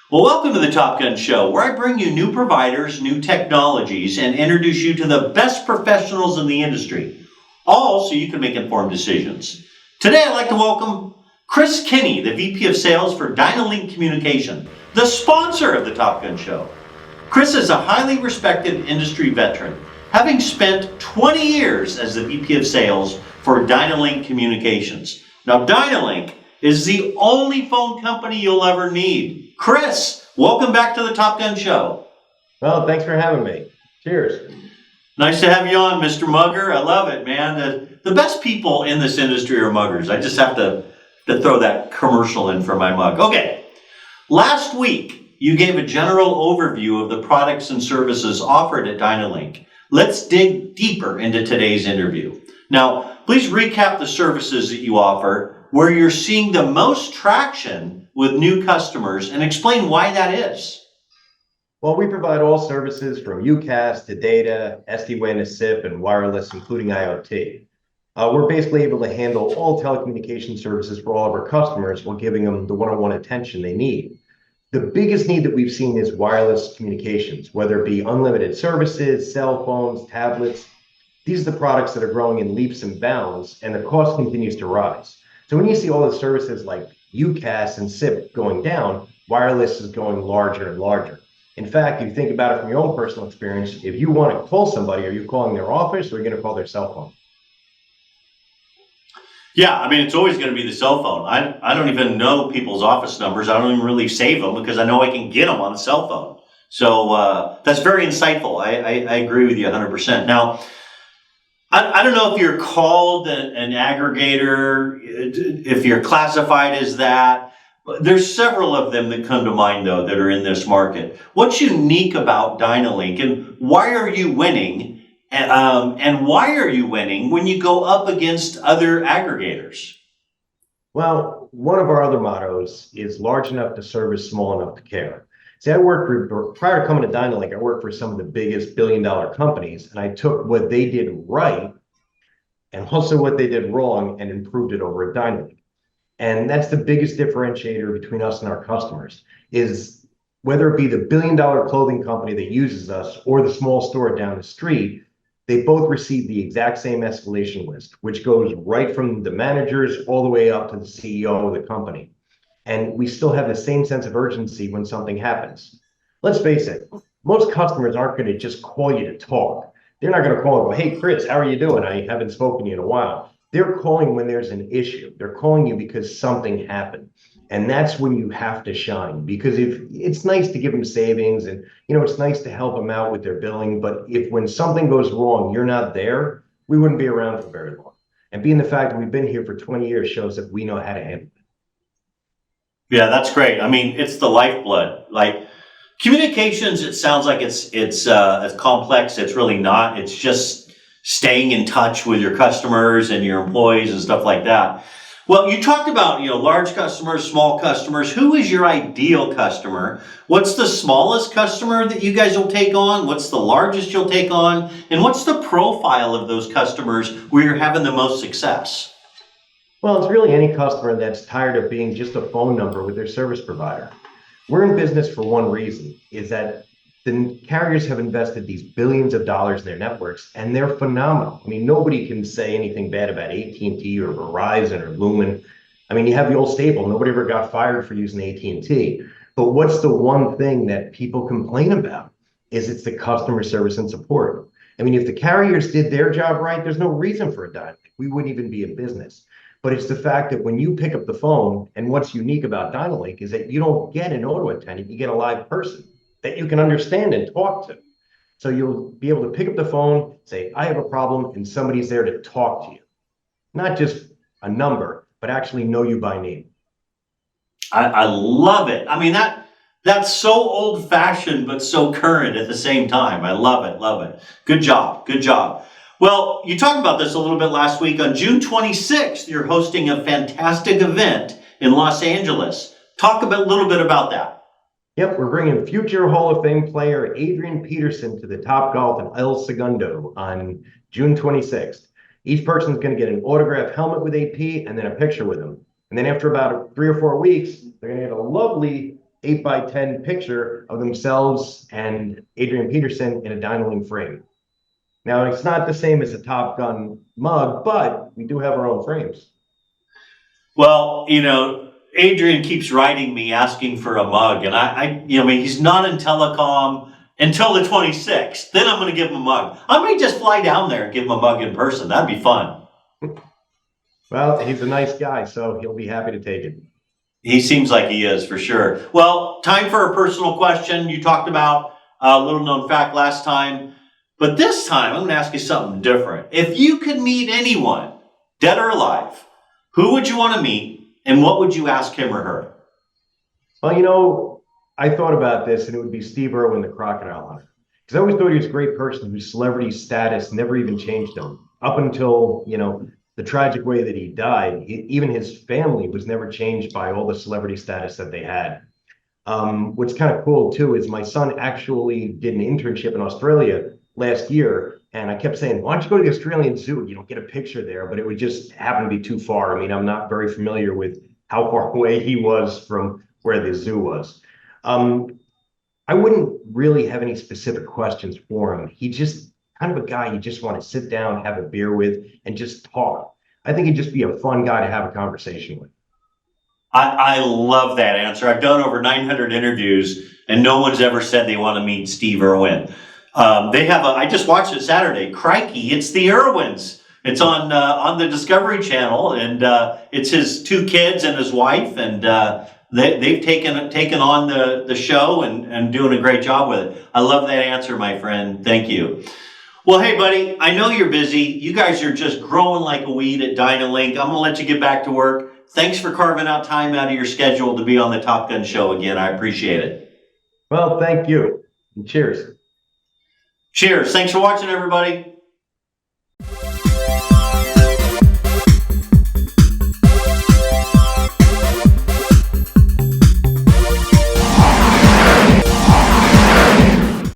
Well, welcome to the Top Gun Show, where I bring you new providers, new technologies, and introduce you to the best professionals in the industry, all so you can make informed decisions. Today, I'd like to welcome Chris Kenney, the VP of Sales for Dynalink Communication, the sponsor of the Top Gun Show. Chris is a highly respected industry veteran, having spent 20 years as the VP of Sales for Dynalink Communications. Now, Dynalink is the only phone company you'll ever need. Chris, welcome back to the Top Gun Show. Well, thanks for having me. Cheers. Nice to have you on, Mr. Mugger. I love it, man. The best people in this industry are muggers. I just have to throw that commercial in for my mug. Okay, last week you gave a general overview of the products and services offered at Dynalink. Let's dig deeper into today's interview. Now, please recap the services that you offer, where you're seeing the most traction with new customers, and explain why that is. Well, we provide all services from UCaaS to data, SD-WAN to SIP, and wireless, including IoT. We're basically able to handle all telecommunication services for all of our customers while giving them the one-on-one attention they need. The biggest need that we've seen is wireless communications, whether it be unlimited services, cell phones, tablets. These are the products that are growing in leaps and bounds, and the cost continues to rise. So when you see all the services like UCaaS and SIP going down, wireless is going larger and larger. In fact, if you think about it from your own personal experience, if you want to call somebody, are you calling their office or are you going to call their cell phone? Yeah, I mean, it's always going to be the cell phone. I don't even know people's office numbers. I don't even really save them because I know I can get them on a cell phone. So that's very insightful. I agree with you 100%. Now, I don't know if you're called an aggregator, if you're classified as that. There's several of them that come to mind, though, that are in this market. What's unique about Dynalink, and why are you winning? And why are you winning when you go up against other aggregators? Well, one of our other mottos is large enough to service, small enough to care. See, prior to coming to Dynalink, I worked for some of the biggest billion-dollar companies, and I took what they did right and also what they did wrong and improved it over at Dynalink. And that's the biggest differentiator between us and our customers, is whether it be the billion-dollar clothing company that uses us or the small store down the street, they both receive the exact same escalation list, which goes right from the managers all the way up to the CEO of the company. And we still have the same sense of urgency when something happens. Let's face it, most customers aren't going to just call you to talk. They're not going to call and go, "Hey, Chris, how are you doing? I haven't spoken to you in a while." They're calling when there's an issue. They're calling you because something happened. And that's when you have to shine, because if it's nice to give them savings and, it's nice to help them out with their billing. But if when something goes wrong, you're not there, we wouldn't be around for very long. And being the fact that we've been here for 20 years shows that we know how to handle it. Yeah, that's great. I mean, it's the lifeblood. Like communications, it sounds like it's complex. It's really not. It's just staying in touch with your customers and your employees and stuff like that. Well, you talked about, large customers, small customers. Who is your ideal customer? What's the smallest customer that you guys will take on? What's the largest you'll take on? And what's the profile of those customers where you're having the most success? Well, it's really any customer that's tired of being just a phone number with their service provider. We're in business for one reason, is that the carriers have invested these billions of dollars in their networks, and they're phenomenal. I mean, nobody can say anything bad about AT&T or Verizon or Lumen. I mean, you have the old staple, nobody ever got fired for using AT&T. But what's the one thing that people complain about is it's the customer service and support. I mean, if the carriers did their job right, there's no reason for a Dynalink. We wouldn't even be in business. But it's the fact that when you pick up the phone, and what's unique about Dynalink is that you don't get an auto attendant, you get a live person that you can understand and talk to. So you'll be able to pick up the phone, say, "I have a problem," and somebody's there to talk to you. Not just a number, but actually know you by name. I love it. I mean, that's so old fashioned, but so current at the same time. I love it. Love it. Good job. Good job. Well, you talked about this a little bit last week. On June 26th, you're hosting a fantastic event in Los Angeles. Talk a little bit about that. Yep, we're bringing future Hall of Fame player Adrian Peterson to the Topgolf in El Segundo on June 26th. Each person is going to get an autographed helmet with AP and then a picture with him. And then after about 3 or 4 weeks, they're going to get a lovely 8x10 picture of themselves and Adrian Peterson in a Dynalink frame. Now, it's not the same as a Top Gun mug, but we do have our own frames. Well, Adrian keeps writing me asking for a mug, and he's not in telecom until the 26th. Then I'm going to give him a mug. I may just fly down there and give him a mug in person. That'd be fun. Well, he's a nice guy, so he'll be happy to take it. He seems like he is, for sure. Well, time for a personal question. You talked about a little known fact last time, but this time I'm going to ask you something different. If you could meet anyone, dead or alive, who would you want to meet, and what would you ask him or her? Well, I thought about this, and it would be Steve Irwin, the crocodile hunter. Because I always thought he was a great person whose celebrity status never even changed him. Up until, the tragic way that he died, even his family was never changed by all the celebrity status that they had. What's kind of cool, too, is my son actually did an internship in Australia last year, and I kept saying, why don't you go to the Australian Zoo? Get a picture there, but it would just happen to be too far. I mean, I'm not very familiar with how far away he was from where the zoo was. I wouldn't really have any specific questions for him. He just kind of a guy you just want to sit down, have a beer with, and just talk. I think he'd just be a fun guy to have a conversation with. I love that answer. I've done over 900 interviews, and no one's ever said they want to meet Steve Irwin. I just watched it Saturday. Crikey, it's the Irwins. It's on the Discovery Channel, and it's his two kids and his wife, and they've taken on the show and doing a great job with it. I love that answer, my friend. Thank you. Well, hey, buddy, I know you're busy. You guys are just growing like a weed at Dynalink. I'm going to let you get back to work. Thanks for carving out time out of your schedule to be on the Top Gun Show again. I appreciate it. Well, thank you. And cheers. Cheers. Thanks for watching, everybody.